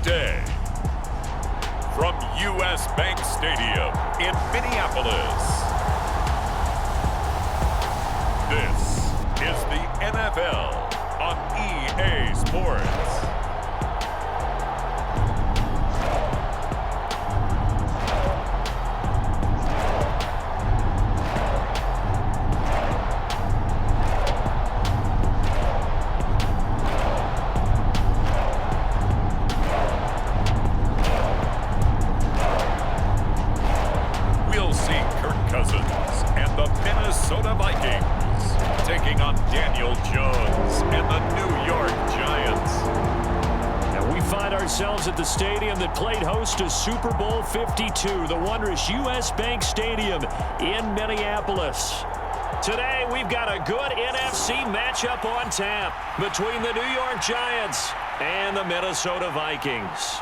day. From U.S. Bank Stadium in Minneapolis, this is the NFL on EA Sports. Vikings taking on Daniel Jones and the New York Giants. And we find ourselves at the stadium that played host to Super Bowl 52, the wondrous U.S. Bank Stadium in Minneapolis. Today, we've got a good NFC matchup on tap between the New York Giants and the Minnesota Vikings.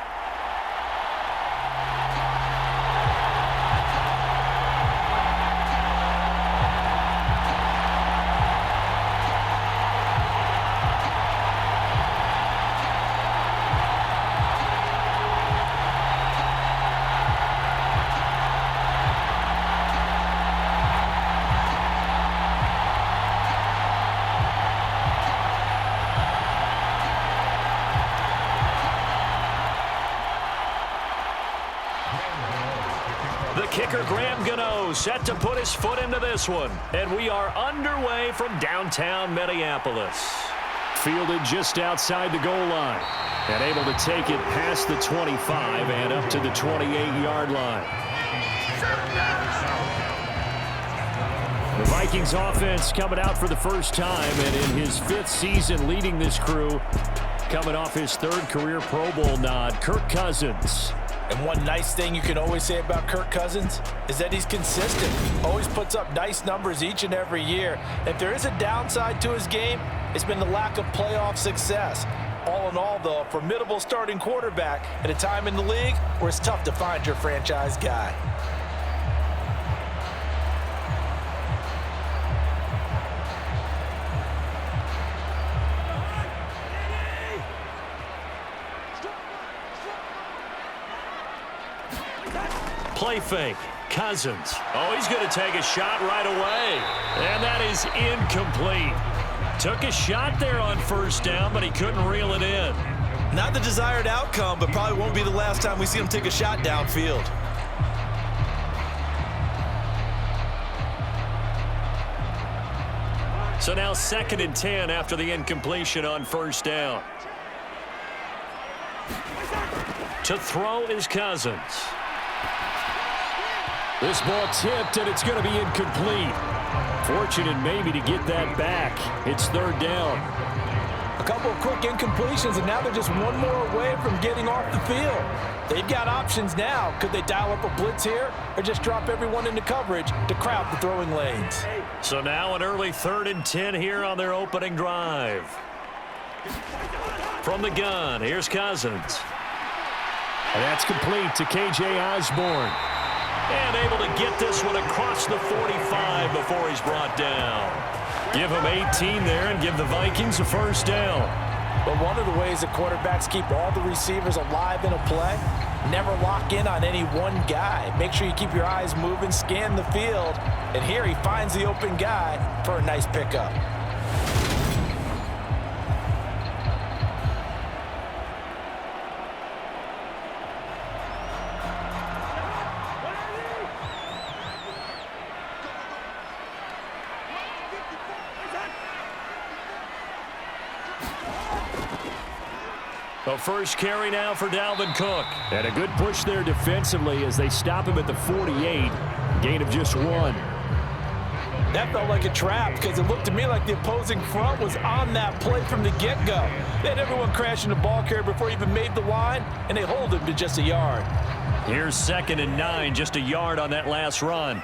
Kicker Graham Gano set to put his foot into this one. And we are underway from downtown Minneapolis. Fielded just outside the goal line. And able to take it past the 25 and up to the 28-yard line. The Vikings offense coming out for the first time, and in his 5th season leading this crew, coming off his 3rd career Pro Bowl nod, Kirk Cousins. And one nice thing you can always say about Kirk Cousins is that he's consistent. Always puts up nice numbers each and every year. If there is a downside to his game, it's been the lack of playoff success. All in all, though, a formidable starting quarterback at a time in the league where it's tough to find your franchise guy. Play fake. Cousins. Oh, he's going to take a shot right away. And that is incomplete. Took a shot there on first down, but he couldn't reel it in. Not the desired outcome, but probably won't be the last time we see him take a shot downfield. So now 2nd and 10 after the incompletion on first down. To throw is Cousins. This ball tipped, and it's going to be incomplete. Fortunate maybe to get that back. It's 3rd down. A couple of quick incompletions, and now they're just one more away from getting off the field. They've got options now. Could they dial up a blitz here or just drop everyone into coverage to crowd the throwing lanes? So now an early 3rd and 10 here on their opening drive. From the gun, here's Cousins. And that's complete to K.J. Osborne. And able to get this one across the 45 before he's brought down. Give him 18 there and give the Vikings a first down. But one of the ways that quarterbacks keep all the receivers alive in a play, never lock in on any one guy. Make sure you keep your eyes moving, scan the field. And here he finds the open guy for a nice pickup. A first carry now for Dalvin Cook. And a good push there defensively as they stop him at the 48. Gain of just 1. That felt like a trap because it looked to me like the opposing front was on that play from the get-go. They had everyone crashing the ball carrier before he even made the line, and they hold him to just a yard. Here's 2nd and 9, just a yard on that last run.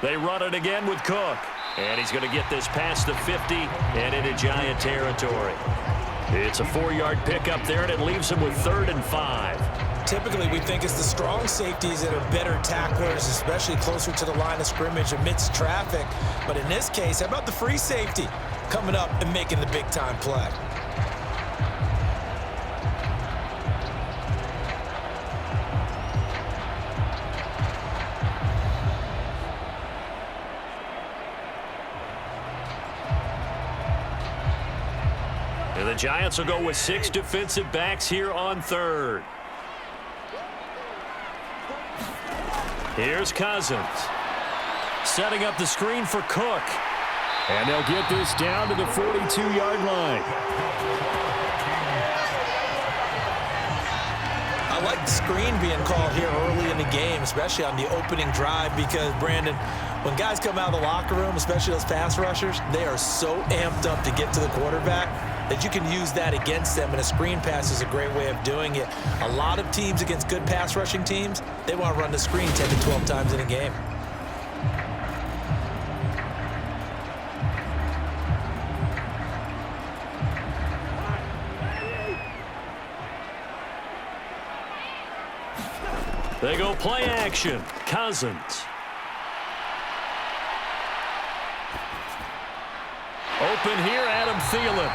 They run it again with Cook. And he's going to get this past the 50 and into Giant territory. It's a 4-yard pickup there, and it leaves him with 3rd and 5. Typically, we think it's the strong safeties that are better tacklers, especially closer to the line of scrimmage amidst traffic. But in this case, how about the free safety? coming up and making the big-time play. And the Giants will go with 6 defensive backs here on third. Here's Cousins. Setting up the screen for Cook. And they'll get this down to the 42-yard line. I like the screen being called here early in the game, especially on the opening drive, because, Brandon, when guys come out of the locker room, especially those pass rushers, they are so amped up to get to the quarterback that you can use that against them, and a screen pass is a great way of doing it. A lot of teams against good pass rushing teams, they want to run the screen 10 to 12 times in a game. They go play action. Cousins. Open here, Adam Thielen.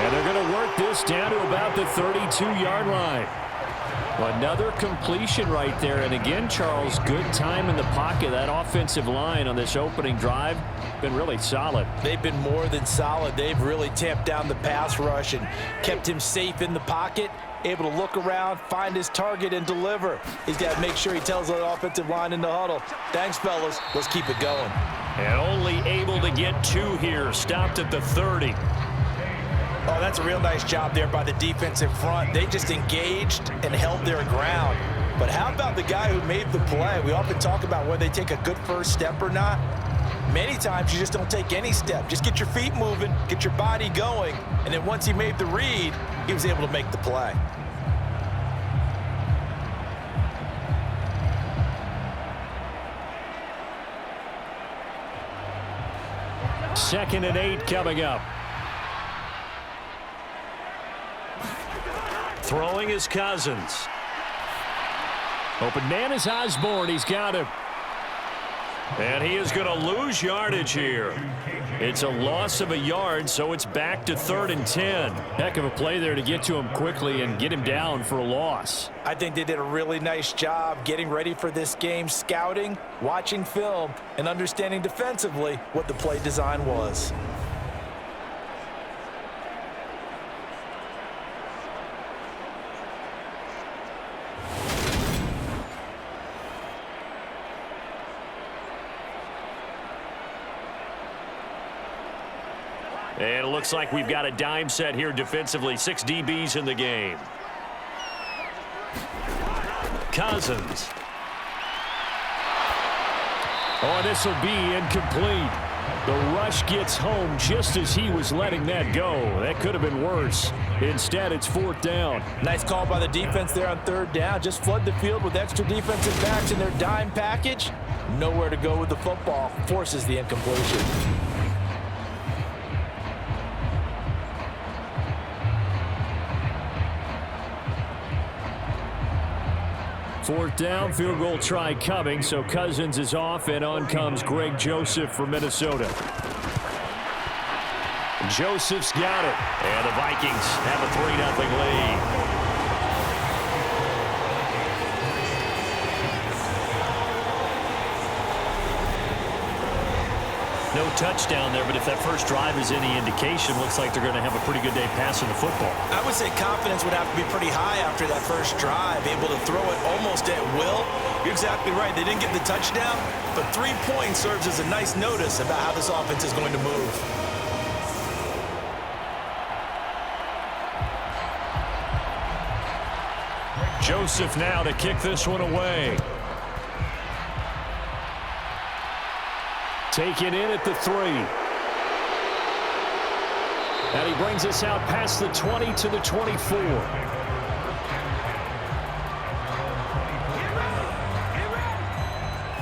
And they're going to work this down to about the 32-yard line. Another completion right there. And again, Charles, good time in the pocket. That offensive line on this opening drive been really solid. They've been more than solid. They've really tamped down the pass rush and kept him safe in the pocket, able to look around, find his target, and deliver. He's got to make sure he tells the offensive line in the huddle, thanks, fellas. Let's keep it going. And only able to get 2 here. Stopped at the 30. Oh, that's a real nice job there by the defensive front. They just engaged and held their ground. But how about the guy who made the play? We often talk about whether they take a good first step or not. Many times you just don't take any step. Just get your feet moving, get your body going, and then once he made the read, he was able to make the play. Second and 8 coming up. Throwing is Cousins. Open man is Osborne. He's got him. And he is going to lose yardage here. It's a loss of a yard, so it's back to 3rd and 10. Heck of a play there to get to him quickly and get him down for a loss. I think they did a really nice job getting ready for this game, scouting, watching film, and understanding defensively what the play design was. And it looks like we've got a dime set here defensively. 6 DBs in the game. Cousins. Oh, this will be incomplete. The rush gets home just as he was letting that go. That could have been worse. Instead, it's 4th down. Nice call by the defense there on 3rd down. Just flood the field with extra defensive backs in their dime package. Nowhere to go with the football. Forces the incompletion. 4th down, field goal try coming, so Cousins is off, and on comes Greg Joseph for Minnesota. Joseph's got it, and the Vikings have a 3-0 lead. No touchdown there, but if that first drive is any indication, looks like they're going to have a pretty good day passing the football. I would say confidence would have to be pretty high after that first drive, able to throw it almost at will. You're exactly right. They didn't get the touchdown, but 3 points serves as a nice notice about how this offense is going to move. Joseph now to kick this one away. Taken in at the 3. And he brings us out past the 20 to the 24.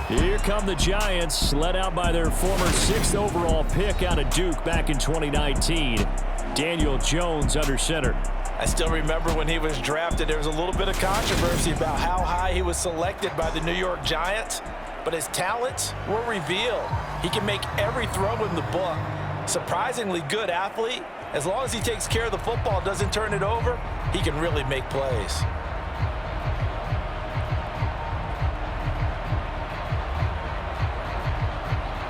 Here come the Giants, led out by their former 6th overall pick out of Duke back in 2019. Daniel Jones under center. I still remember when he was drafted, there was a little bit of controversy about how high he was selected by the New York Giants. But his talents were revealed. He can make every throw in the book. Surprisingly good athlete. As long as he takes care of the football, doesn't turn it over, he can really make plays.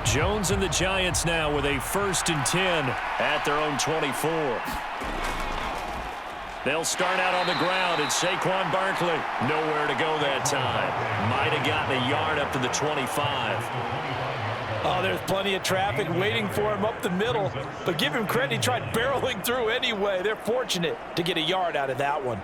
Jones and the Giants now with a 1st and 10 at their own 24. They'll start out on the ground, and Saquon Barkley nowhere to go that time. Might have gotten a yard up to the 25. Oh, there's plenty of traffic waiting for him up the middle. But give him credit, he tried barreling through anyway. They're fortunate to get a yard out of that one.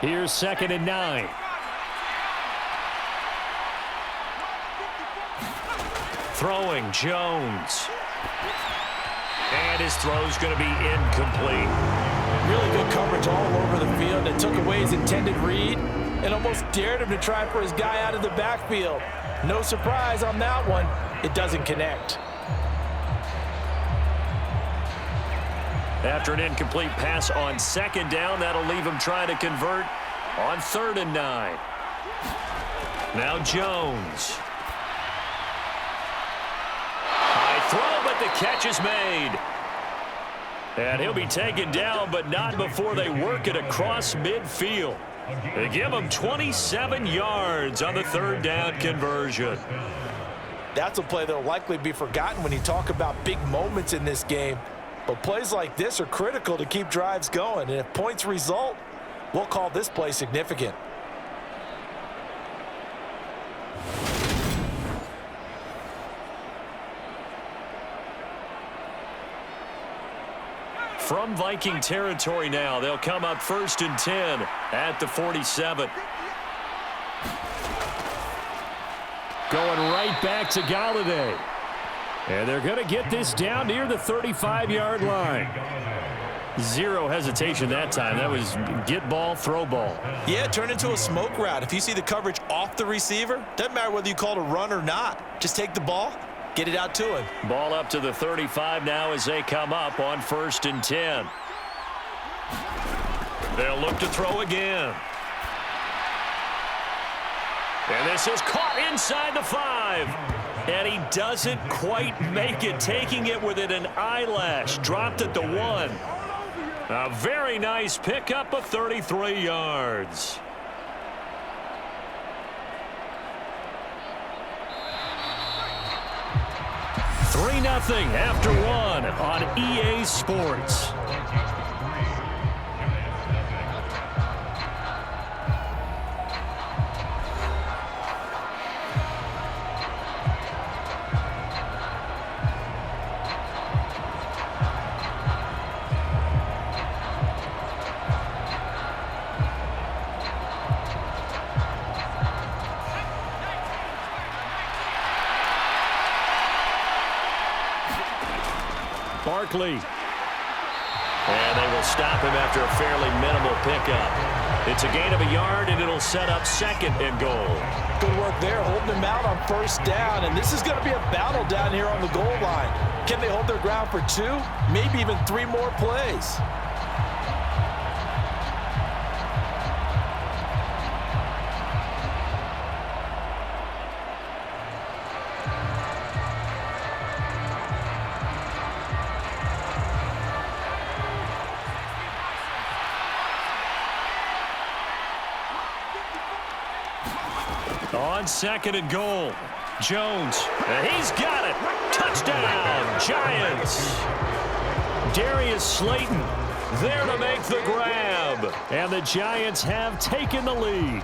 Here's 2nd and 9. Throwing, Jones. And his throw's going to be incomplete. Really good coverage all over the field. It took away his intended read and almost dared him to try for his guy out of the backfield. No surprise on that one. It doesn't connect. After an incomplete pass on 2nd down, that'll leave him trying to convert on 3rd and 9. Now Jones. High throw, but the catch is made. And he'll be taken down, but not before they work it across midfield. They give him 27 yards on the 3rd down conversion. That's a play that will likely be forgotten when you talk about big moments in this game. But plays like this are critical to keep drives going. And if points result, we'll call this play significant. From Viking territory now, they'll come up 1st and 10 at the 47. Going right back to Galladay. And they're going to get this down near the 35-yard line. Zero hesitation that time. That was get ball, throw ball. Yeah, turn into a smoke route. If you see the coverage off the receiver, doesn't matter whether you call it a run or not. Just take the ball, get it out to him. Ball up to the 35 now as they come up on 1st and 10. They'll look to throw again. And this is caught inside the 5. And he doesn't quite make it, taking it within an eyelash. Dropped at the 1. A very nice pickup of 33 yards. $3-0 after 1 on EA Sports. Barkley. And they will stop him after a fairly minimal pickup. It's a gain of a yard, and it'll set up 2nd and goal. Good work there, holding him out on 1st down. And this is going to be a battle down here on the goal line. Can they hold their ground for 2, maybe even 3 more plays? On 2nd and goal, Jones, and he's got it. Touchdown, Giants. Darius Slayton there to make the grab. And the Giants have taken the lead.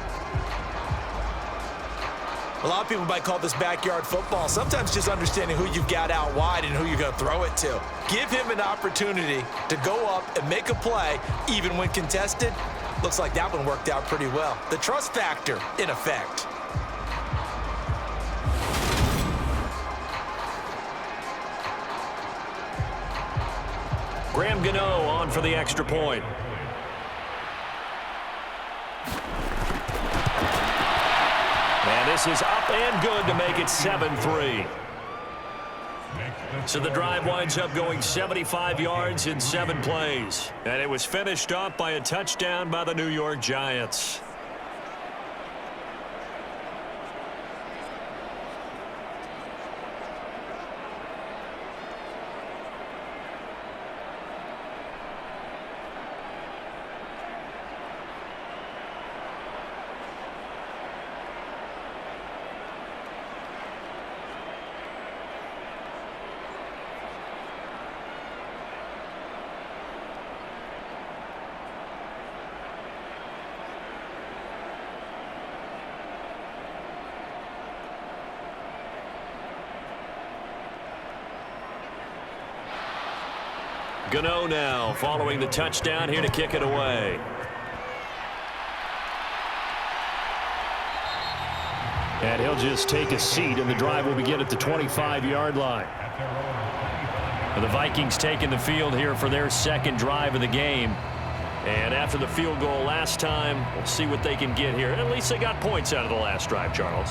A lot of people might call this backyard football. Sometimes just understanding who you've got out wide and who you're going to throw it to. Give him an opportunity to go up and make a play, even when contested. Looks like that one worked out pretty well. The trust factor in effect. Graham Gano on for the extra point. And this is up and good to make it 7-3. So the drive winds up going 75 yards in 7 plays. And it was finished off by a touchdown by the New York Giants. Gano now following the touchdown here to kick it away. And he'll just take a seat, and the drive will begin at the 25-yard line. The Vikings taking the field here for their second drive of the game. And after the field goal last time, we'll see what they can get here. At least they got points out of the last drive, Charles.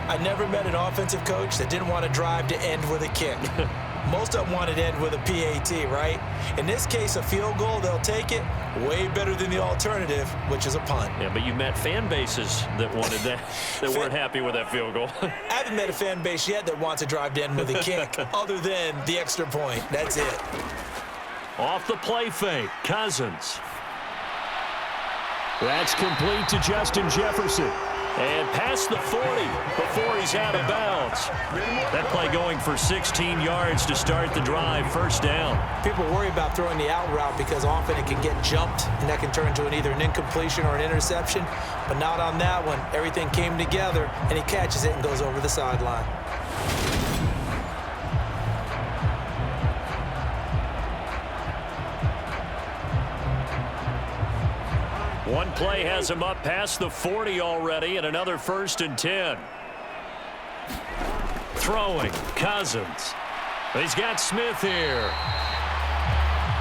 I never met an offensive coach that didn't want to drive to end with a kick. Most of them wanted to end with a PAT, right? In this case, a field goal, they'll take it. Way better than the alternative, which is a punt. Yeah, but you met fan bases that wanted that, that weren't happy with that field goal. I haven't met a fan base yet that wants to drive to end with a kick, other than the extra point. That's it. Off the play fake, Cousins. That's complete to Justin Jefferson. And past the 40 before he's out of bounds. That play going for 16 yards to start the drive. First down. People worry about throwing the out route because often it can get jumped, and that can turn into either an incompletion or an interception. But not on that one. Everything came together, and he catches it and goes over the sideline. One play has him up past the 40 already, and another 1st and 10. Throwing, Cousins. He's got Smith here.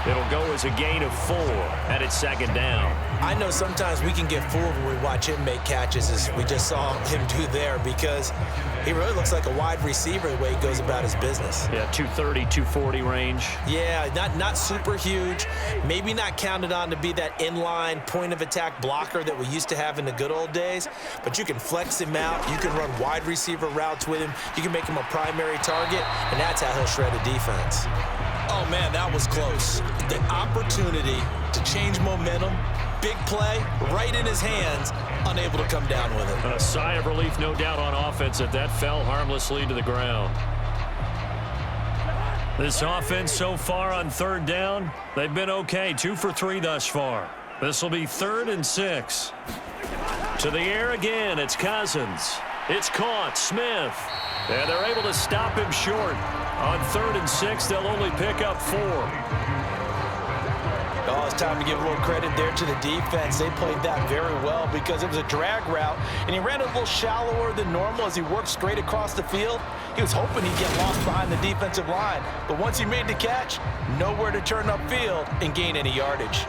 It'll go as a gain of 4, and it's second down. I know sometimes we can get fooled when we watch him make catches, as we just saw him do there, because he really looks like a wide receiver the way he goes about his business. Yeah, 230, 240 range. Yeah, not super huge. Maybe not counted on to be that inline point-of-attack blocker that we used to have in the good old days, but you can flex him out. You can run wide receiver routes with him. You can make him a primary target, and that's how he'll shred a defense. Oh, man, that was close. The opportunity to change momentum, big play, right in his hands, unable to come down with it. A sigh of relief, no doubt, on offense that fell harmlessly to the ground. This offense so far on 3rd down, they've been okay. 2 for 3 thus far. This will be 3rd and 6. To the air again, it's Cousins. It's caught, Smith. And they're able to stop him short. On 3rd and 6, they'll only pick up 4. Oh, it's time to give a little credit there to the defense. They played that very well because it was a drag route, and he ran a little shallower than normal as he worked straight across the field. He was hoping he'd get lost behind the defensive line, but once he made the catch, nowhere to turn upfield and gain any yardage.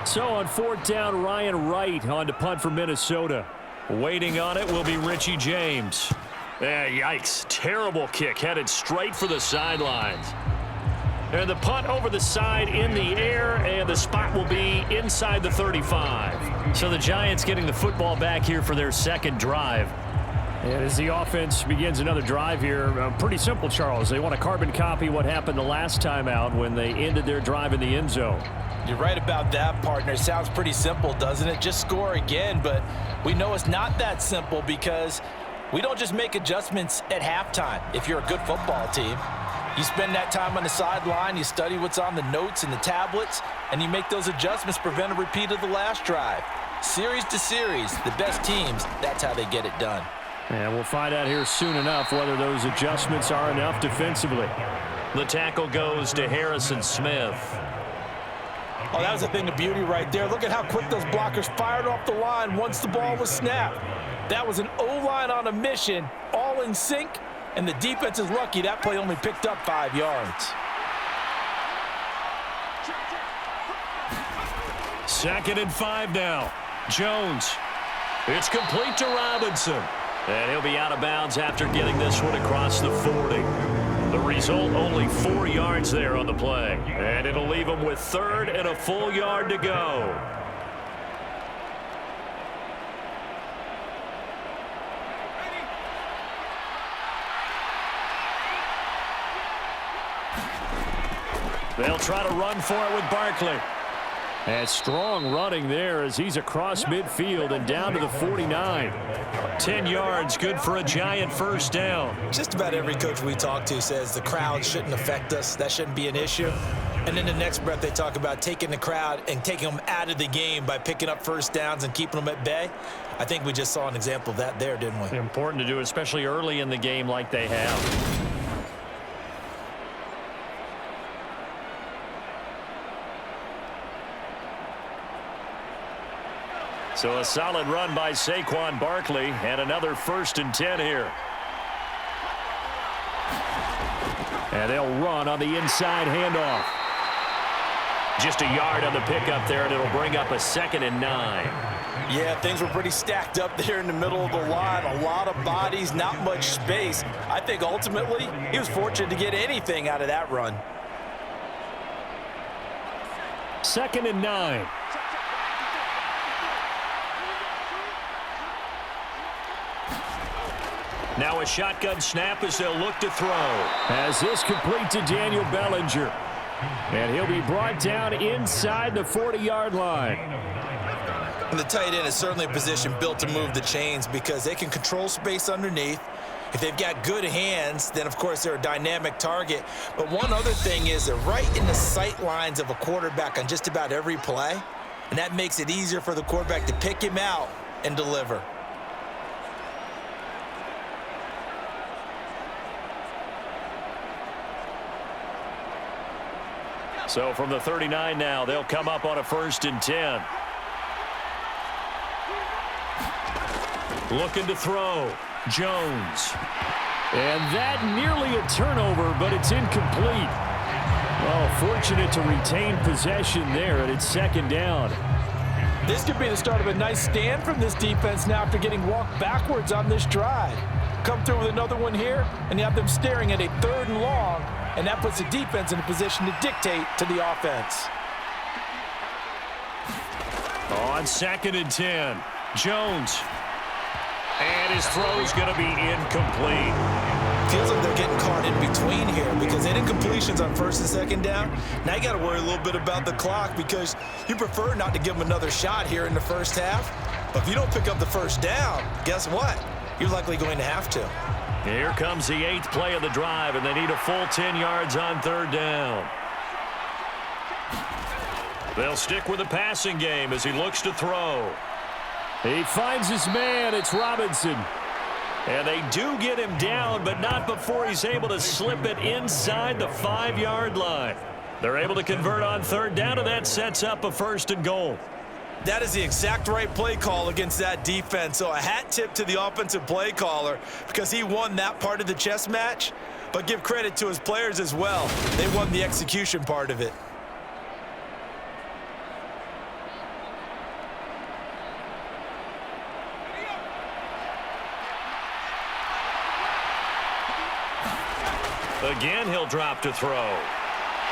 So on 4th down, Ryan Wright on to punt for Minnesota. Waiting on it will be Richie James. Yikes. Terrible kick headed straight for the sidelines. And the punt over the side in the air, and the spot will be inside the 35. So the Giants getting the football back here for their second drive. And as the offense begins another drive here, pretty simple, Charles. They want to carbon copy what happened the last time out when they ended their drive in the end zone. You're right about that, partner. Sounds pretty simple, doesn't it? Just score again, but we know it's not that simple because we don't just make adjustments at halftime if you're a good football team. You spend that time on the sideline, you study what's on the notes and the tablets, and you make those adjustments, prevent a repeat of the last drive. Series to series, the best teams, that's how they get it done. And we'll find out here soon enough whether those adjustments are enough defensively. The tackle goes to Harrison Smith. Oh, that was a thing of beauty right there. Look at how quick those blockers fired off the line once the ball was snapped. That was an O-line on a mission, all in sync, and the defense is lucky that play only picked up 5 yards. 2nd and 5 now. Jones. It's complete to Robinson. And he'll be out of bounds after getting this one across the 40. The result, only 4 yards there on the play. And it'll leave him with 3rd and a full yard to go. They'll try to run for it with Barkley. And strong running there as he's across midfield and down to the 49. 10 yards, good for a giant first down. Just about every coach we talk to says the crowd shouldn't affect us. That shouldn't be an issue. And in the next breath, they talk about taking the crowd and taking them out of the game by picking up first downs and keeping them at bay. I think we just saw an example of that there, didn't we? Important to do, especially early in the game like they have. So a solid run by Saquon Barkley and another 1st and 10 here. And they'll run on the inside handoff. Just a yard on the pickup there, and it'll bring up a 2nd and 9. Yeah, things were pretty stacked up there in the middle of the line. A lot of bodies, not much space. I think ultimately he was fortunate to get anything out of that run. 2nd and 9. Now a shotgun snap as they'll look to throw. As this complete to Daniel Bellinger. And he'll be brought down inside the 40-yard line. And the tight end is certainly a position built to move the chains because they can control space underneath. If they've got good hands, then of course they're a dynamic target. But one other thing is they're right in the sight lines of a quarterback on just about every play. And that makes it easier for the quarterback to pick him out and deliver. So from the 39 now, they'll come up on a 1st and 10. Looking to throw. Jones. And that nearly a turnover, but it's incomplete. Well, fortunate to retain possession there, and it's 2nd down. This could be the start of a nice stand from this defense now after getting walked backwards on this drive. Come through with another one here, and you have them staring at a 3rd and long, and that puts the defense in a position to dictate to the offense. On 2nd and 10, Jones. And his throw's going to be incomplete. Feels like they're getting caught in between here because they did incompletions on 1st and 2nd down. Now you got to worry a little bit about the clock because you prefer not to give them another shot here in the first half. But if you don't pick up the first down, guess what? You're likely going to have to. Here comes the 8th play of the drive, and they need a full 10 yards on 3rd down. They'll stick with the passing game as he looks to throw. He finds his man. It's Robinson. And they do get him down, but not before he's able to slip it inside the 5-yard line. They're able to convert on 3rd down, and that sets up a 1st and goal. That is the exact right play call against that defense. So a hat tip to the offensive play caller because he won that part of the chess match. But give credit to his players as well. They won the execution part of it. Again, he'll drop to throw.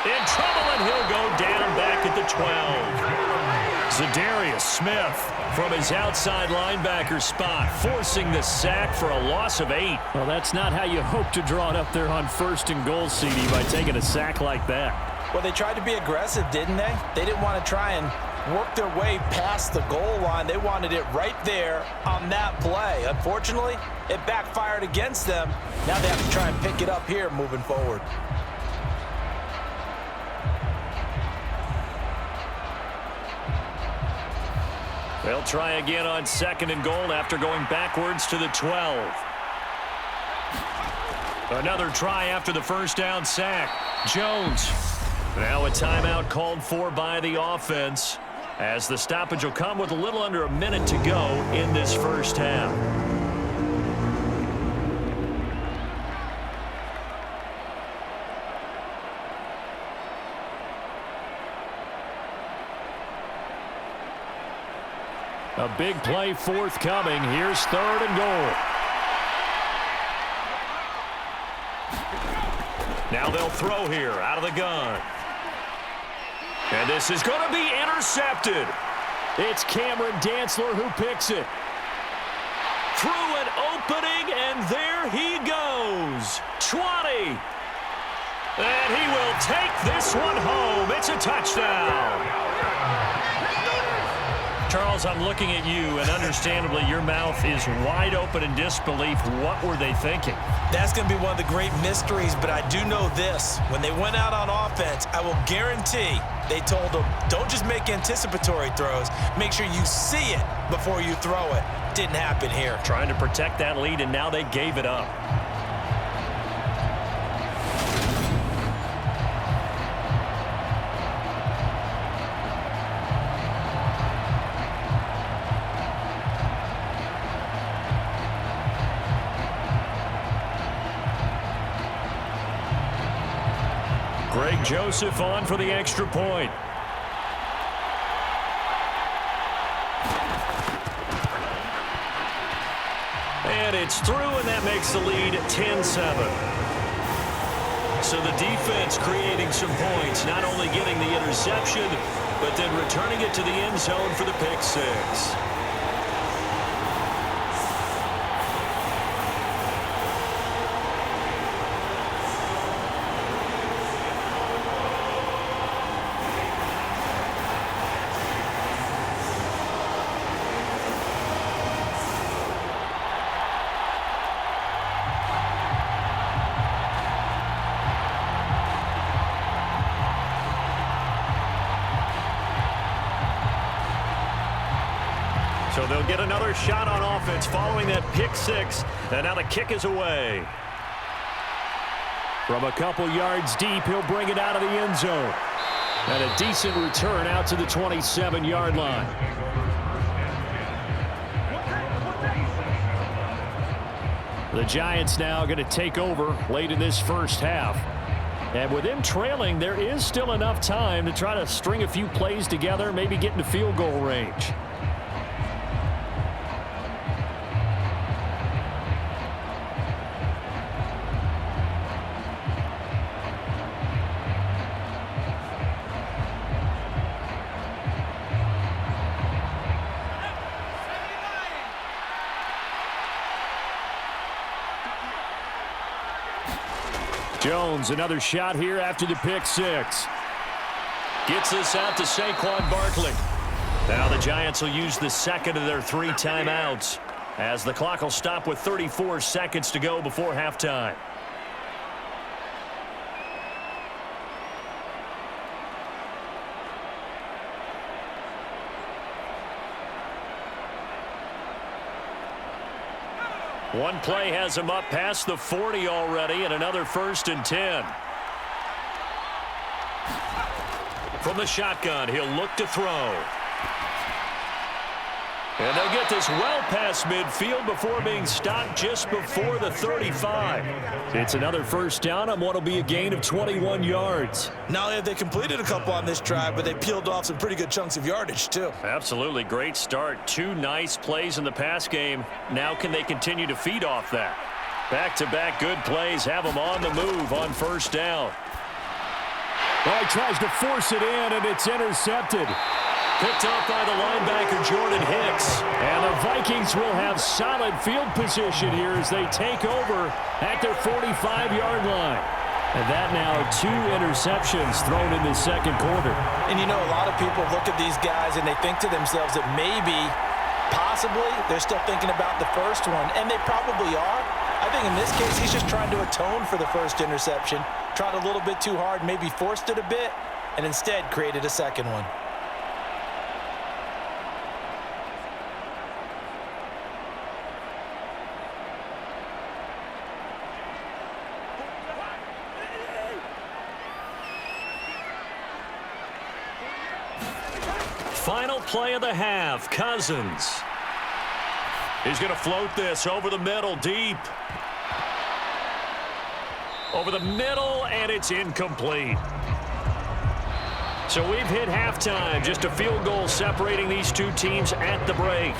In trouble, and he'll go down back at the 12. Kadarius Smith from his outside linebacker spot, forcing the sack for a loss of 8. Well, that's not how you hope to draw it up there on 1st and goal, CD, by taking a sack like that. Well, they tried to be aggressive, didn't they? They didn't want to try and work their way past the goal line. They wanted it right there on that play. Unfortunately, it backfired against them. Now they have to try and pick it up here moving forward. They'll try again on 2nd and goal after going backwards to the 12. Another try after the first down sack. Jones. Now a timeout called for by the offense as the stoppage will come with a little under a minute to go in this first half. A big play forthcoming. Here's 3rd and goal. Now they'll throw here out of the gun. And this is going to be intercepted. It's Cameron Dantzler who picks it. Through an opening, and there he goes. 20. And he will take this one home. It's a touchdown. Charles, I'm looking at you, and understandably, your mouth is wide open in disbelief. What were they thinking? That's going to be one of the great mysteries, but I do know this. When they went out on offense, I will guarantee they told them, don't just make anticipatory throws. Make sure you see it before you throw it. Didn't happen here. Trying to protect that lead, and now they gave it up. Greg Joseph on for the extra point. And it's through, and that makes the lead 10-7. So the defense creating some points, not only getting the interception, but then returning it to the end zone for the pick six. So they'll get another shot on offense following that pick six. And now the kick is away. From a couple yards deep, he'll bring it out of the end zone. And a decent return out to the 27-yard line. The Giants now going to take over late in this first half. And with them trailing, there is still enough time to try to string a few plays together, maybe get into field goal range. Jones, another shot here after the pick six. Gets this out to Saquon Barkley. Now the Giants will use the second of their 3 timeouts as the clock will stop with 34 seconds to go before halftime. One play has him up past the 40 already, and another 1st and 10. From the shotgun, he'll look to throw. And they'll get this well past midfield before being stopped just before the 35. It's another first down on what will be a gain of 21 yards. Not only have they completed a couple on this drive, but they peeled off some pretty good chunks of yardage, too. Absolutely. Great start. 2 nice plays in the pass game. Now can they continue to feed off that? Back-to-back good plays have them on the move on first down. Well, he tries to force it in, and it's intercepted. Picked up by the linebacker, Jordan Hicks. And the Vikings will have solid field position here as they take over at their 45-yard line. And that now 2 interceptions thrown in the second quarter. And you know, a lot of people look at these guys and they think to themselves that maybe, possibly, they're still thinking about the first one. And they probably are. I think in this case, he's just trying to atone for the first interception. Tried a little bit too hard, maybe forced it a bit, and instead created a second one. Final play of the half, Cousins. He's going to float this over the middle, deep. Over the middle, and it's incomplete. So we've hit halftime. Just a field goal separating these two teams at the break.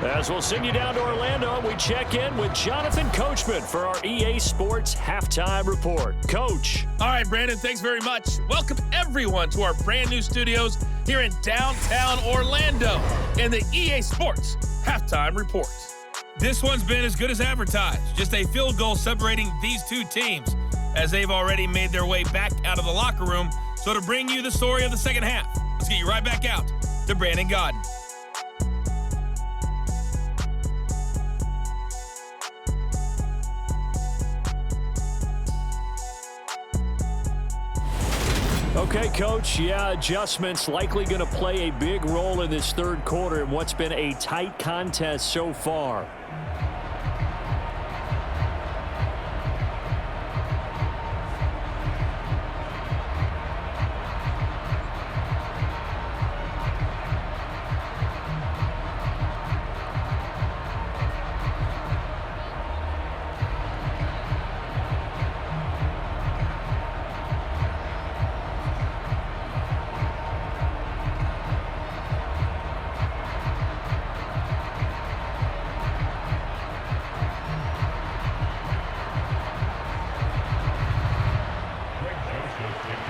As we'll send you down to Orlando, we check in with Jonathan Coachman for our EA Sports Halftime Report. Coach. All right, Brandon, thanks very much. Welcome, everyone, to our brand new studios here in downtown Orlando and the EA Sports Halftime Report. This one's been as good as advertised. Just a field goal separating these two teams as they've already made their way back out of the locker room. So to bring you the story of the second half, let's get you right back out to Brandon Godden. Okay, Coach, adjustments likely going to play a big role in this third quarter in what's been a tight contest so far.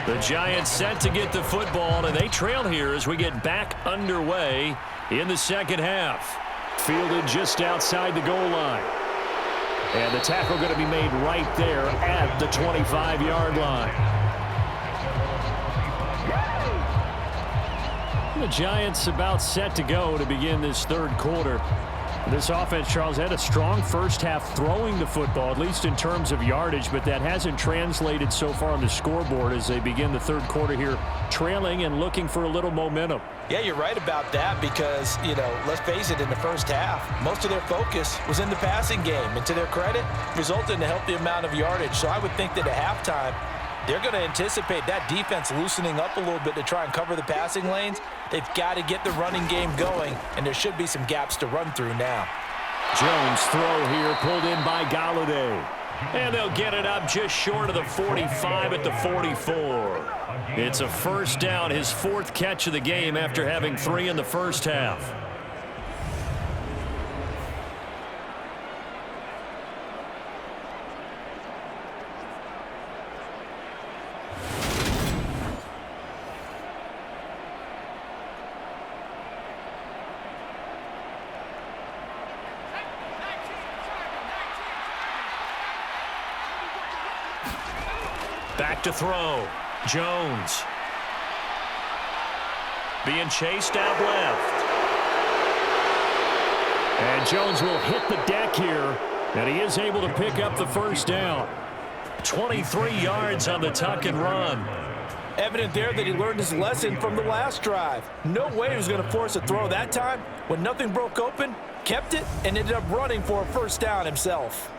The Giants set to get the football, and they trail here as we get back underway in the second half. Fielded just outside the goal line. And the tackle going to be made right there at the 25-yard line. The Giants about set to go to begin this third quarter. This offense, Charles, had a strong first half throwing the football, at least in terms of yardage, but that hasn't translated so far on the scoreboard as they begin the third quarter here, trailing and looking for a little momentum. Yeah, you're right about that because, let's face it, in the first half, most of their focus was in the passing game. And to their credit, resulted in a healthy amount of yardage. So I would think that at halftime, they're going to anticipate that defense loosening up a little bit to try and cover the passing lanes. They've got to get the running game going, and there should be some gaps to run through now. Jones throw here pulled in by Galladay. And they'll get it up just short of the 45 at the 44. It's a first down, his fourth catch of the game after having 3 in the first half. Back to throw. Jones. Being chased out left. And Jones will hit the deck here. And he is able to pick up the first down. 23 yards on the tuck and run. Evident there that he learned his lesson from the last drive. No way he was going to force a throw that time. When nothing broke open, kept it, and ended up running for a first down himself.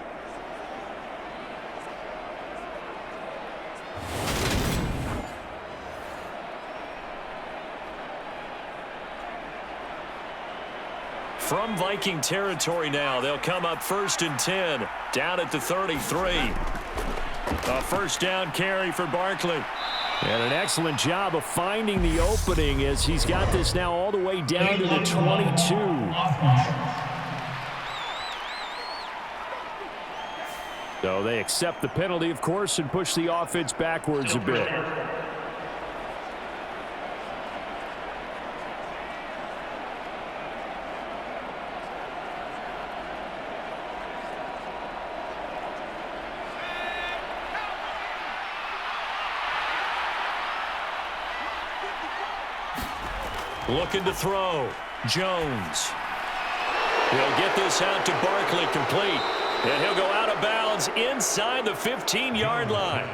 From Viking territory now, they'll come up 1st and 10, down at the 33. A first down carry for Barkley. And an excellent job of finding the opening as he's got this now all the way down to the 22. So they accept the penalty, of course, and push the offense backwards a bit. Looking to throw. Jones. He'll get this out to Barkley, complete. And he'll go out of bounds inside the 15-yard line.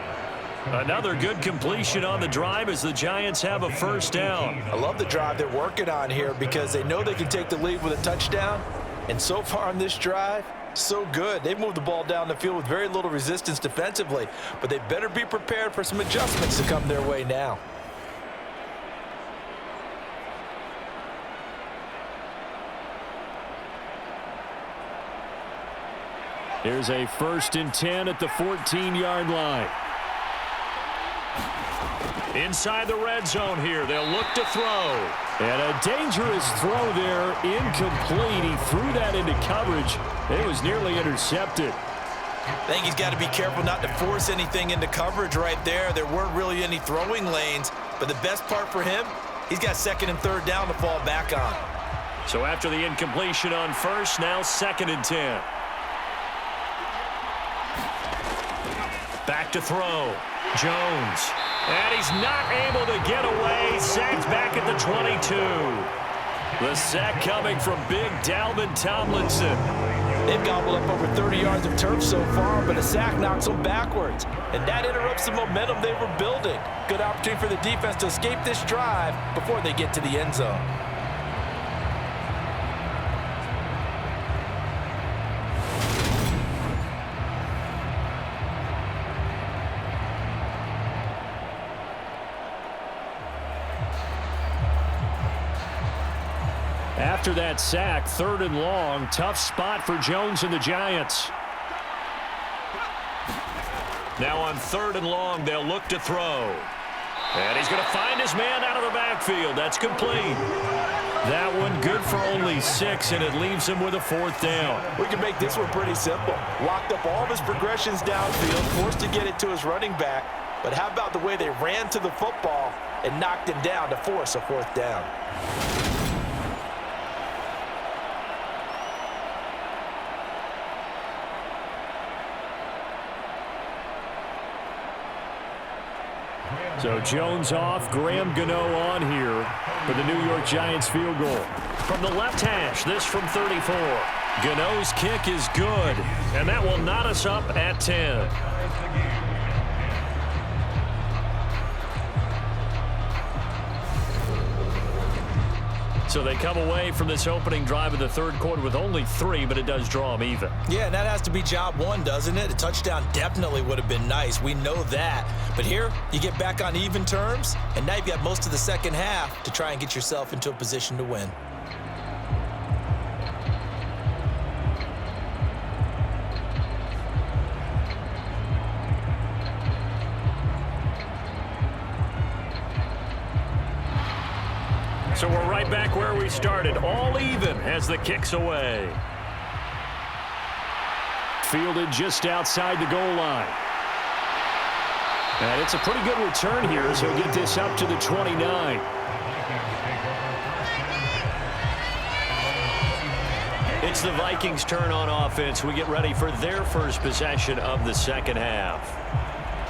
Another good completion on the drive as the Giants have a first down. I love the drive they're working on here because they know they can take the lead with a touchdown. And so far on this drive, so good. They moved the ball down the field with very little resistance defensively. But they better be prepared for some adjustments to come their way now. Here's a 1st and 10 at the 14-yard line. Inside the red zone here. They'll look to throw. And a dangerous throw there. Incomplete. He threw that into coverage. It was nearly intercepted. I think he's got to be careful not to force anything into coverage right there. There weren't really any throwing lanes. But the best part for him, he's got second and third down to fall back on. So after the incompletion on first, now 2nd and 10. Back to throw. Jones. And he's not able to get away. Sacked back at the 22. The sack coming from big Dalvin Tomlinson. They've gobbled up over 30 yards of turf so far, but a sack knocks them backwards. And that interrupts the momentum they were building. Good opportunity for the defense to escape this drive before they get to the end zone. After that sack, 3rd and long. Tough spot for Jones and the Giants. Now on 3rd and long, they'll look to throw. And he's going to find his man out of the backfield. That's complete. That one good for only 6, and it leaves him with a 4th down. We can make this one pretty simple. Locked up all of his progressions downfield, forced to get it to his running back. But how about the way they ran to the football and knocked him down to force a 4th down? So Jones off, Graham Gano on here for the New York Giants field goal. From the left hash, this from 34. Gano's kick is good, and that will knot us up at 10. So they come away from this opening drive of the 3rd quarter with only 3, but it does draw them even. Yeah, and that has to be job 1, doesn't it? A touchdown definitely would have been nice. We know that. But here, you get back on even terms, and now you've got most of the second half to try and get yourself into a position to win. So we're right back where we started, all even as the kick's away. Fielded just outside the goal line. And it's a pretty good return here as he'll get this up to the 29. It's the Vikings' turn on offense. We get ready for their first possession of the second half.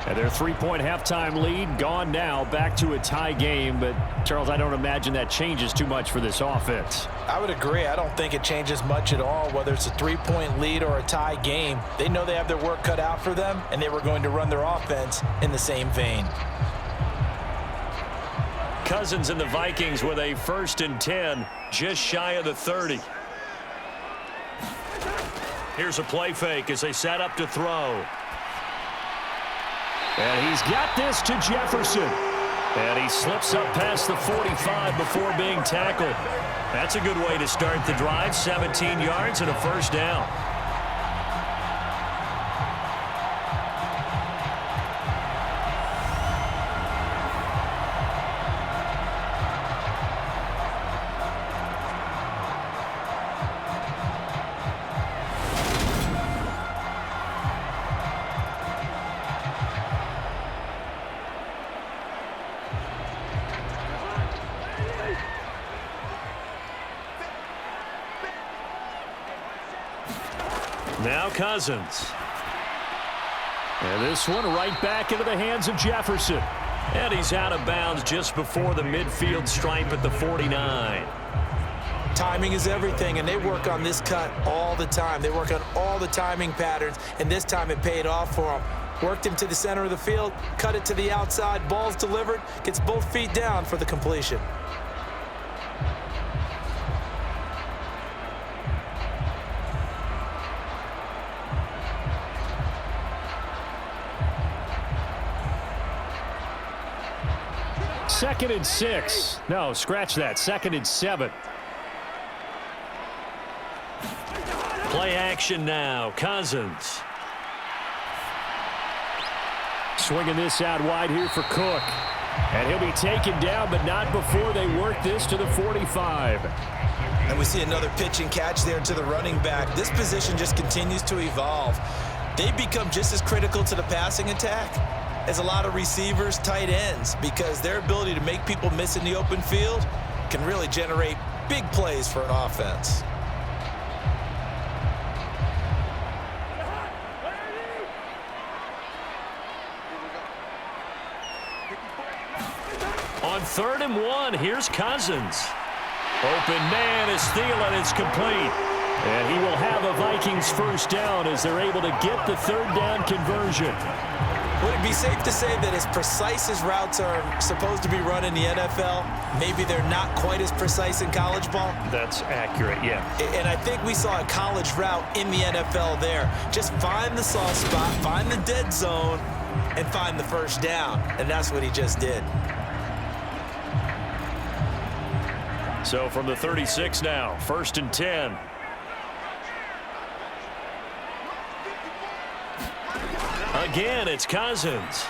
And their 3-point halftime lead gone now, back to a tie game. But, Charles, I don't imagine that changes too much for this offense. I would agree. I don't think it changes much at all, whether it's a 3-point lead or a tie game. They know they have their work cut out for them, and they were going to run their offense in the same vein. Cousins and the Vikings with a 1st and 10, just shy of the 30. Here's a play fake as they set up to throw. And he's got this to Jefferson. And he slips up past the 45 before being tackled. That's a good way to start the drive. 17 yards and a 1st down. Now Cousins. And this one right back into the hands of Jefferson. And he's out of bounds just before the midfield stripe at the 49. Timing is everything, and they work on this cut all the time. They work on all the timing patterns, and this time it paid off for them. Worked him to the center of the field, cut it to the outside, ball's delivered, gets both feet down for the completion. Second and 6. No, scratch that. 2nd and 7. Play action now. Cousins. Swinging this out wide here for Cook. And he'll be taken down, but not before they work this to the 45. And we see another pitch and catch there to the running back. This position just continues to evolve. They become just as critical to the passing attack as a lot of receivers, tight ends, because their ability to make people miss in the open field can really generate big plays for an offense. On 3rd and 1, here's Cousins. Open man is Thielen. It's complete. And he will have a Vikings first down as they're able to get the 3rd down conversion. Would it be safe to say that as precise as routes are supposed to be run in the NFL, maybe they're not quite as precise in college ball? That's accurate, yeah. And I think we saw a college route in the NFL there. Just find the soft spot, find the dead zone, and find the first down. And that's what he just did. So from the 36 now, 1st and 10. Again, it's Cousins.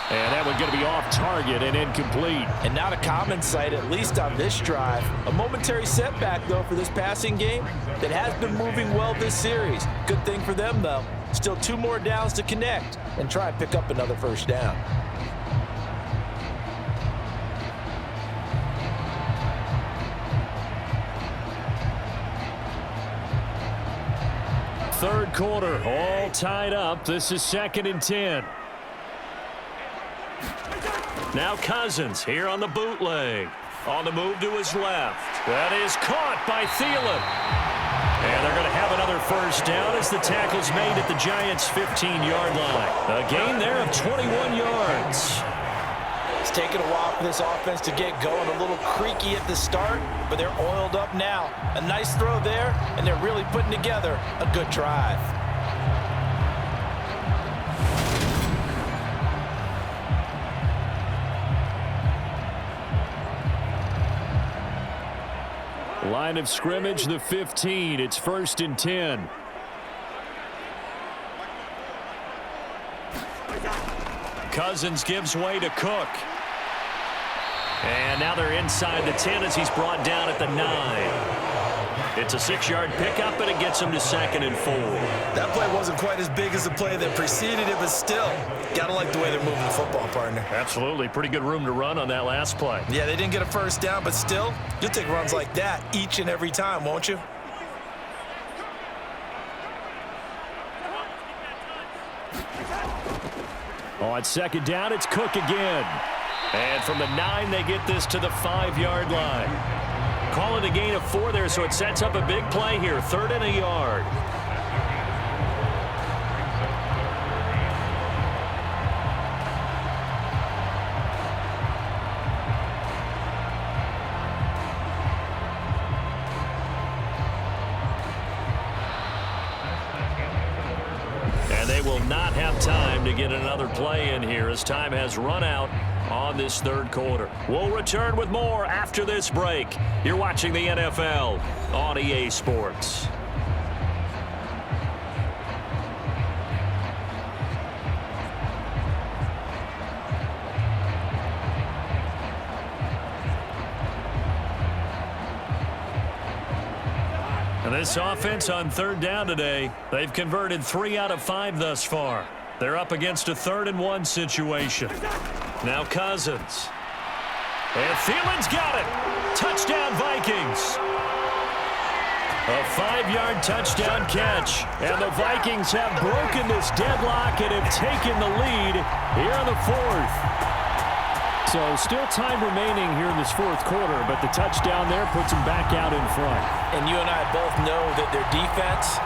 And that one's going to be off target and incomplete. And not a common sight, at least on this drive. A momentary setback, though, for this passing game that has been moving well this series. Good thing for them, though. Still 2 more downs to connect and try and pick up another first down. Third quarter, all tied up. This is 2nd and 10. Now Cousins here on the bootleg. On the move to his left. That is caught by Thielen. And they're going to have another first down as the tackle's made at the Giants' 15-yard line. A gain there of 21 yards. It's taken a while for this offense to get going. A little creaky at the start, but they're oiled up now. A nice throw there, and they're really putting together a good drive. Line of scrimmage, the 15. It's 1st and 10. Cousins gives way to Cook. And now they're inside the 10 as he's brought down at the 9. It's a 6-yard pickup, and it gets him to 2nd and 4. That play wasn't quite as big as the play that preceded it, but still, got to like the way they're moving the football, partner. Absolutely. Pretty good room to run on that last play. Yeah, they didn't get a first down, but still, you'll take runs like that each and every time, won't you? On 2nd down, it's Cook again. And from the 9, they get this to the 5-yard line. Call it a gain of 4 there, so it sets up a big play here. 3rd and a yard. And they will not have time to get another play in here as time has run out on this 3rd quarter. We'll return with more after this break. You're watching the NFL on EA Sports. And this offense on 3rd down today, they've converted 3 out of 5 thus far. They're up against a 3rd and 1 situation. Now Cousins. And Thielen's got it. Touchdown Vikings. A 5-yard touchdown catch. And the Vikings have broken this deadlock and have taken the lead here in the 4th. So still time remaining here in this 4th quarter, but the touchdown there puts them back out in front. And you and I both know that their defense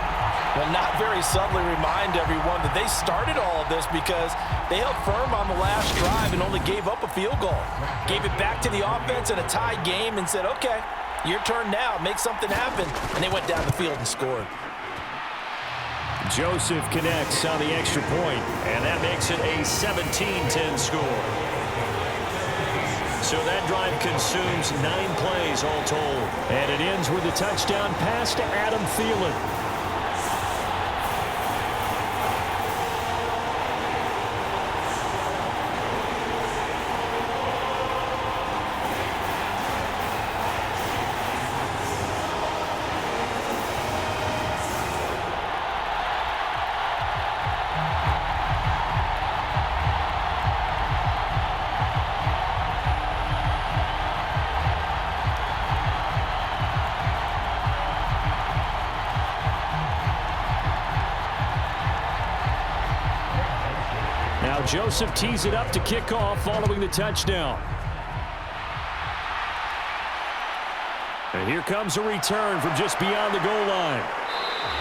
will not very subtly remind everyone that they started all of this because they held firm on the last drive and only gave up a field goal. Gave it back to the offense in a tied game and said, okay, your turn now, make something happen. And they went down the field and scored. Joseph connects on the extra point, and that makes it a 17-10 score. So that drive consumes 9 plays all told. And it ends with a touchdown pass to Adam Thielen. Joseph tees it up to kick off following the touchdown. And here comes a return from just beyond the goal line.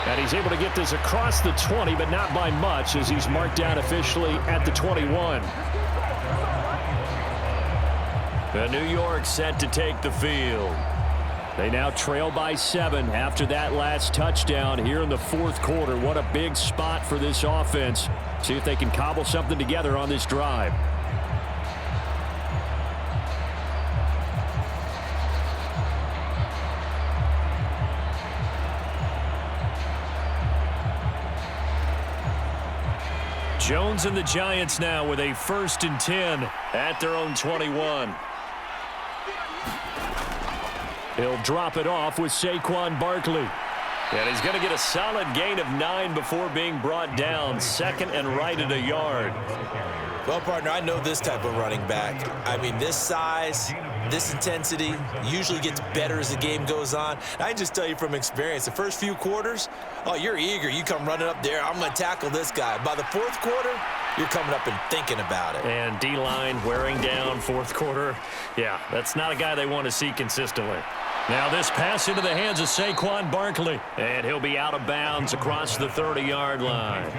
And he's able to get this across the 20, but not by much, as he's marked down officially at the 21. The New York set to take the field. They now trail by 7 after that last touchdown here in the fourth quarter. What a big spot for this offense. See if they can cobble something together on this drive. Jones and the Giants now with a 1st and 10 at their own 21. He'll drop it off with Saquon Barkley. And he's going to get a solid gain of 9 before being brought down. 2nd and right at a yard. Well, partner, I know this type of running back. I mean, this size, this intensity usually gets better as the game goes on. I can just tell you from experience, the first few quarters, oh, you're eager. You come running up there, I'm going to tackle this guy. By the fourth quarter, you're coming up and thinking about it. And D-line wearing down fourth quarter. Yeah, that's not a guy they want to see consistently. Now this pass into the hands of Saquon Barkley. And he'll be out of bounds across the 30-yard line.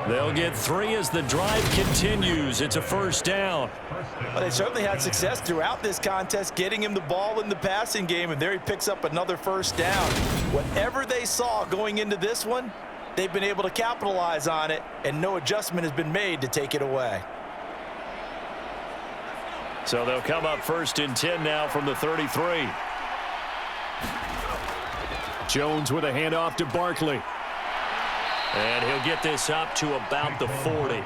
They'll get 3 as the drive continues. It's a 1st down. Well, they certainly had success throughout this contest, getting him the ball in the passing game, and there he picks up another 1st down. Whatever they saw going into this one, they've been able to capitalize on it, and no adjustment has been made to take it away. So they'll come up 1st and 10 now from the 33. Jones with a handoff to Barkley. And he'll get this up to about the 40.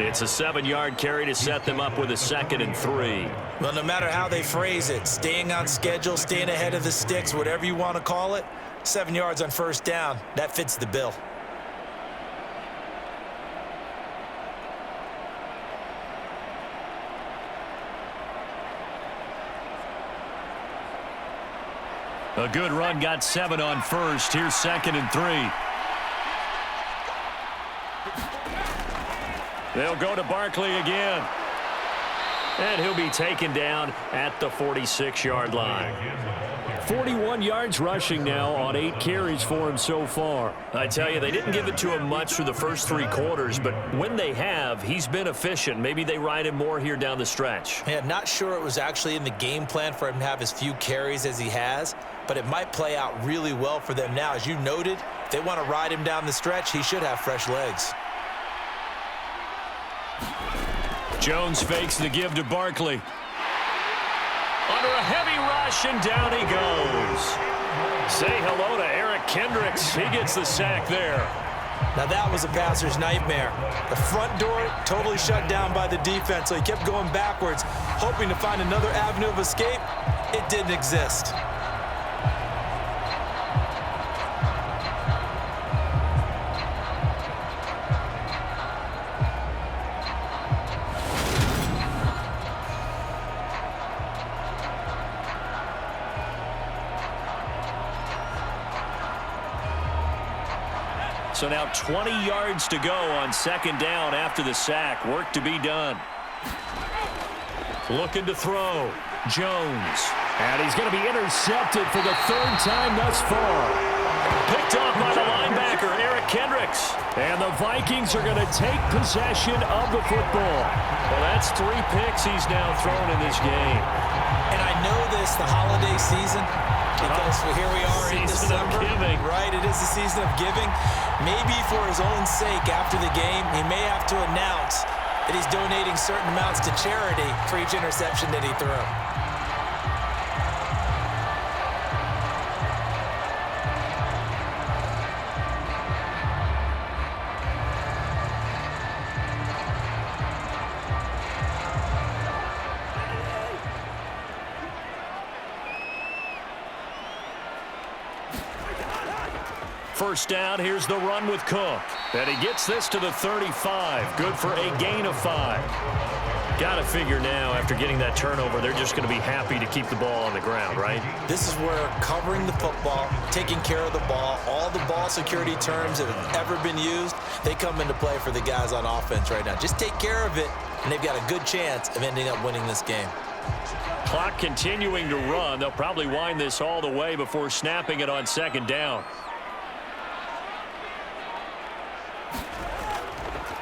It's a 7-yard carry to set them up with a 2nd and 3. Well, no matter how they phrase it, staying on schedule, staying ahead of the sticks, whatever you want to call it, 7 yards on 1st down, that fits the bill. A good run got 7 on 1st. Here's 2nd and 3. They'll go to Barkley again. And he'll be taken down at the 46-yard line. 41 yards rushing now on 8 carries for him so far. I tell you, they didn't give it to him much through the first 3 quarters, but when they have, he's been efficient. Maybe they ride him more here down the stretch. Yeah, not sure it was actually in the game plan for him to have as few carries as he has, but it might play out really well for them now. As you noted, if they want to ride him down the stretch, he should have fresh legs. Jones fakes the give to Barkley. Under a heavy rush, and down he goes. Say hello to Eric Kendricks. He gets the sack there. Now that was a passer's nightmare. The front door totally shut down by the defense, so he kept going backwards, hoping to find another avenue of escape. It didn't exist. So now 20 yards to go on 2nd down after the sack. Work to be done. Looking to throw. Jones. And he's going to be intercepted for the 3rd time thus far. Picked off by the linebacker, Eric Kendricks. And the Vikings are going to take possession of the football. Well, that's 3 picks he's now thrown in this game. And I know this, the holiday season, because here we are in December. Right, it is the season of giving. Maybe for his own sake after the game, he may have to announce that he's donating certain amounts to charity for each interception that he threw. First down, here's the run with Cook. And he gets this to the 35. Good for a gain of 5. Got to figure now, after getting that turnover, they're just going to be happy to keep the ball on the ground, right? This is where covering the football, taking care of the ball, all the ball security terms that have ever been used, they come into play for the guys on offense right now. Just take care of it, and they've got a good chance of ending up winning this game. Clock continuing to run. They'll probably wind this all the way before snapping it on second down.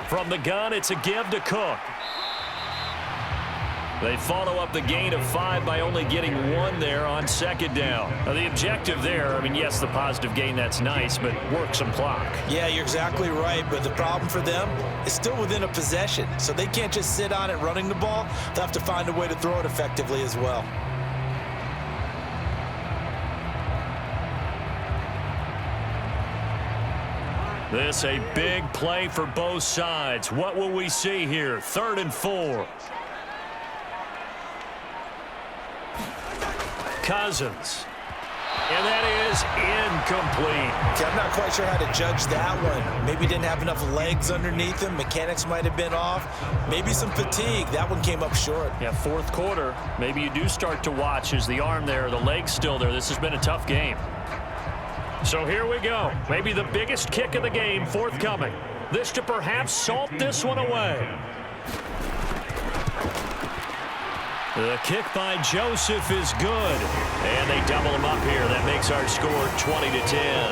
From the gun, it's a give to Cook. They follow up the gain of 5 by only getting 1 there on second down. Now, the objective there, I mean, yes, the positive gain, that's nice, but work some clock. Yeah, you're exactly right, but the problem for them is still within a possession, so they can't just sit on it running the ball. They'll have to find a way to throw it effectively as well. This a big play for both sides. What will we see here? 3rd and 4. Cousins. And that is incomplete. Okay, I'm not quite sure how to judge that one. Maybe didn't have enough legs underneath him. Mechanics might have been off. Maybe some fatigue. That one came up short. Yeah, 4th quarter. Maybe you do start to watch. Is the arm there, the leg's still there? This has been a tough game. So here we go. Maybe the biggest kick of the game forthcoming. This to perhaps salt this one away. The kick by Joseph is good. And they double him up here. That makes our score 20-10.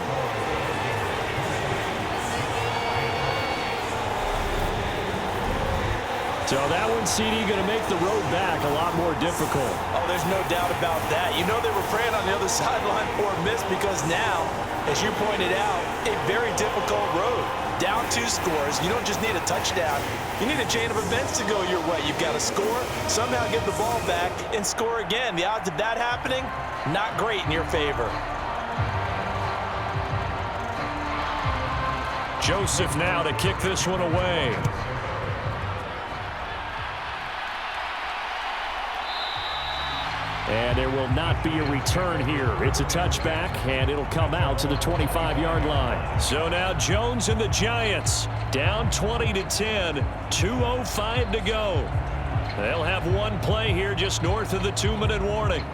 So that one, CD, going to make the road back a lot more difficult. Oh, there's no doubt about that. You know they were praying on the other sideline for a miss because now, as you pointed out, a very difficult road. Down 2 scores. You don't just need a touchdown. You need a chain of events to go your way. You've got to score, somehow get the ball back, and score again. The odds of that happening, not great in your favor. Joseph now to kick this one away. And there will not be a return here. It's a touchback, and it'll come out to the 25-yard line. So now Jones and the Giants down 20-10, 2:05 to go. They'll have one play here just north of the 2-minute warning.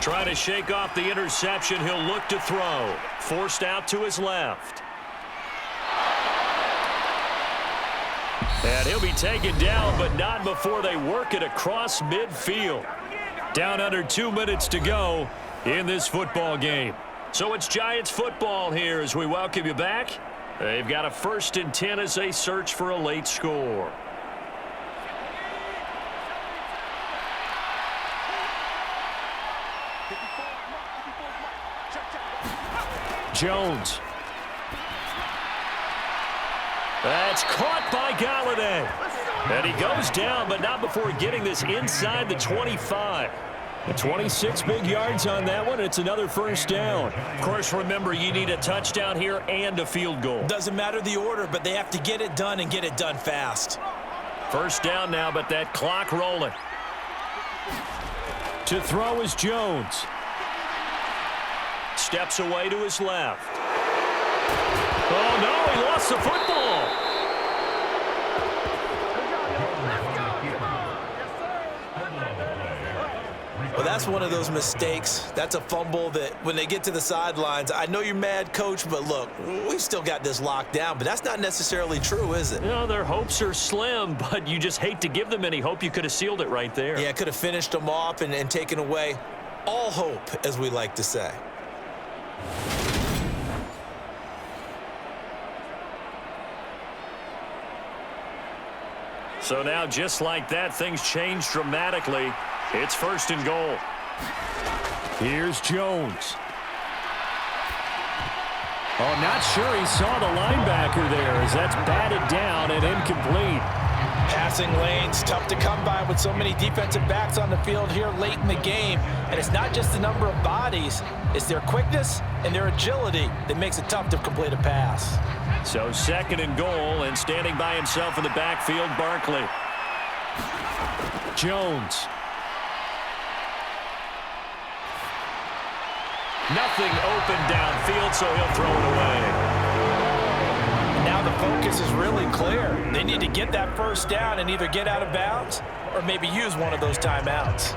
Trying to shake off the interception. He'll look to throw. Forced out to his left. And he'll be taken down, but not before they work it across midfield. Down under 2 minutes to go in this football game. So it's Giants football here as we welcome you back. They've got a 1st and 10 as they search for a late score. Jones. That's caught by Galladay. And he goes down, but not before getting this inside the 25. 26 big yards on that one. It's another 1st down. Of course, remember, you need a touchdown here and a field goal. Doesn't matter the order, but they have to get it done and get it done fast. 1st down now, but that clock rolling. To throw is Jones. Steps away to his left. Oh, no, he lost the football. Well, that's one of those mistakes. That's a fumble that when they get to the sidelines, I know you're mad, Coach, but look, we've still got this locked down, but that's not necessarily true, is it? You know, their hopes are slim, but you just hate to give them any hope. You could have sealed it right there. Yeah, could have finished them off and taken away all hope, as we like to say. So now, just like that, things change dramatically. It's 1st and goal. Here's Jones. Oh, not sure he saw the linebacker there as that's batted down and incomplete. Passing lanes, tough to come by with so many defensive backs on the field here late in the game. And it's not just the number of bodies, it's their quickness and their agility that makes it tough to complete a pass. So 2nd and goal, and standing by himself in the backfield, Barkley. Jones. Nothing open downfield, so he'll throw it away. Now the focus is really clear. They need to get that first down and either get out of bounds or maybe use one of those timeouts.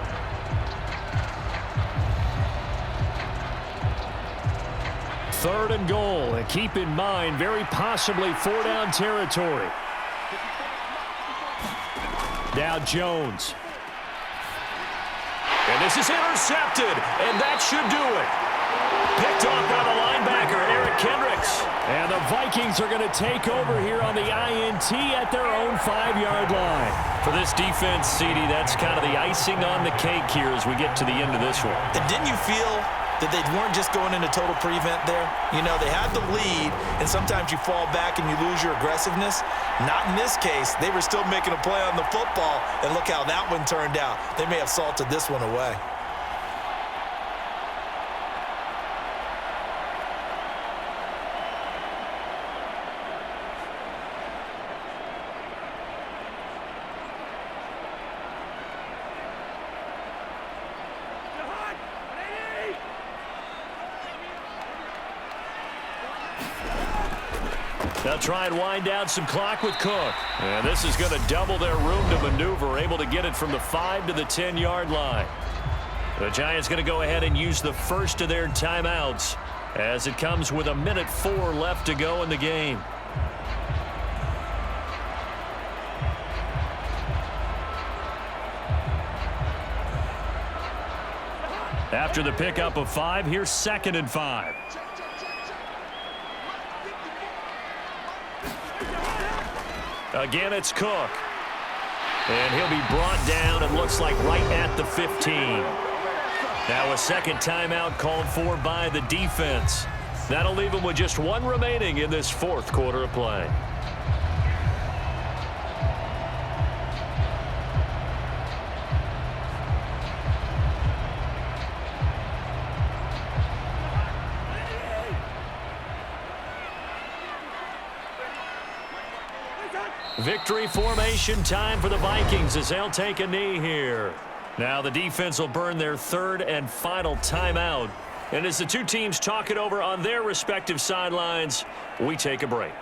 Third and goal, and keep in mind, very possibly 4-down territory. Now Jones. And this is intercepted, and that should do it. Picked off by the linebacker, Eric Kendricks. And the Vikings are going to take over here on the INT at their own 5-yard line. For this defense, CD, that's kind of the icing on the cake here as we get to the end of this one. And didn't you feel that they weren't just going into total prevent there? You know, they had the lead, and sometimes you fall back and you lose your aggressiveness. Not in this case. They were still making a play on the football, and look how that one turned out. They may have salted this one away. They'll try and wind down some clock with Cook. And this is going to double their room to maneuver, able to get it from the 5 to the 10-yard line. The Giants going to go ahead and use the first of their timeouts as it comes with 1:04 left to go in the game. After the pickup of 5, here's 2nd and 5. Again, it's Cook. And he'll be brought down, it looks like, right at the 15. Now a second timeout called for by the defense. That'll leave them with just 1 remaining in this 4th quarter of play. Victory formation time for the Vikings as they'll take a knee here. Now the defense will burn their 3rd and final timeout. And as the two teams talk it over on their respective sidelines, we take a break.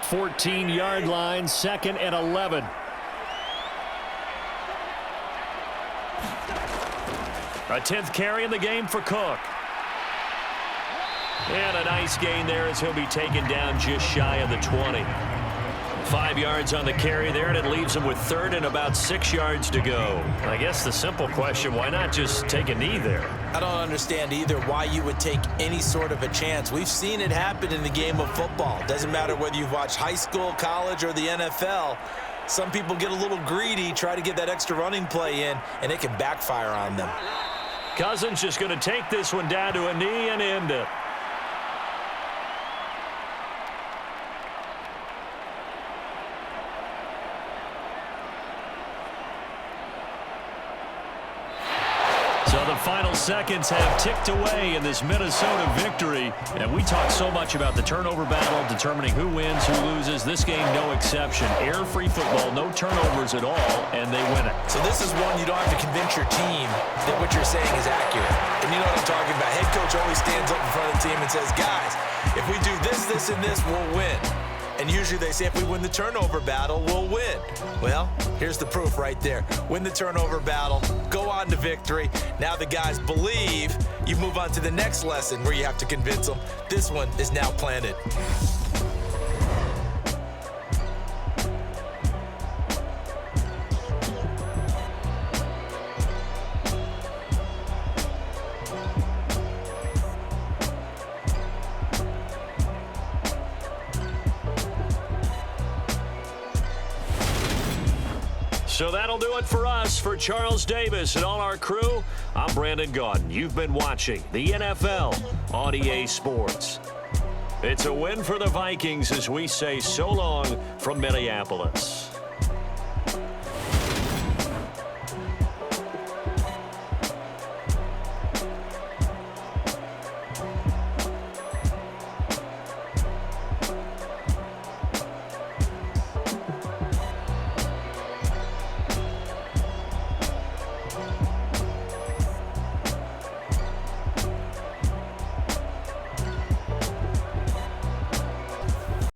"14-yard line, 2nd and 11. A 10th carry in the game for Cook. And a nice gain there as he'll be taken down just shy of the 20. 5 yards on the carry there, and it leaves him with 3rd and about 6 yards to go. I guess the simple question, why not just take a knee there? I don't understand either why you would take any sort of a chance. We've seen it happen in the game of football. Doesn't matter whether you've watched high school, college, or the NFL. Some people get a little greedy, try to get that extra running play in, and it can backfire on them. Cousins just going to take this one down to a knee and end it. So the final seconds have ticked away in this Minnesota victory. And we talk so much about the turnover battle, determining who wins, who loses. This game, no exception. Error-free football, no turnovers at all, and they win it. So this is one you don't have to convince your team that what you're saying is accurate. And you know what I'm talking about. Head coach always stands up in front of the team and says, guys, if we do this, this, and this, we'll win. And usually they say if we win the turnover battle, we'll win. Well, here's the proof right there. Win the turnover battle, go on to victory. Now the guys believe. You move on to the next lesson where you have to convince them. This one is now planted. So that'll do it for us. For Charles Davis and all our crew, I'm Brandon Gaudin. You've been watching the NFL on EA Sports. It's a win for the Vikings as we say so long from Minneapolis.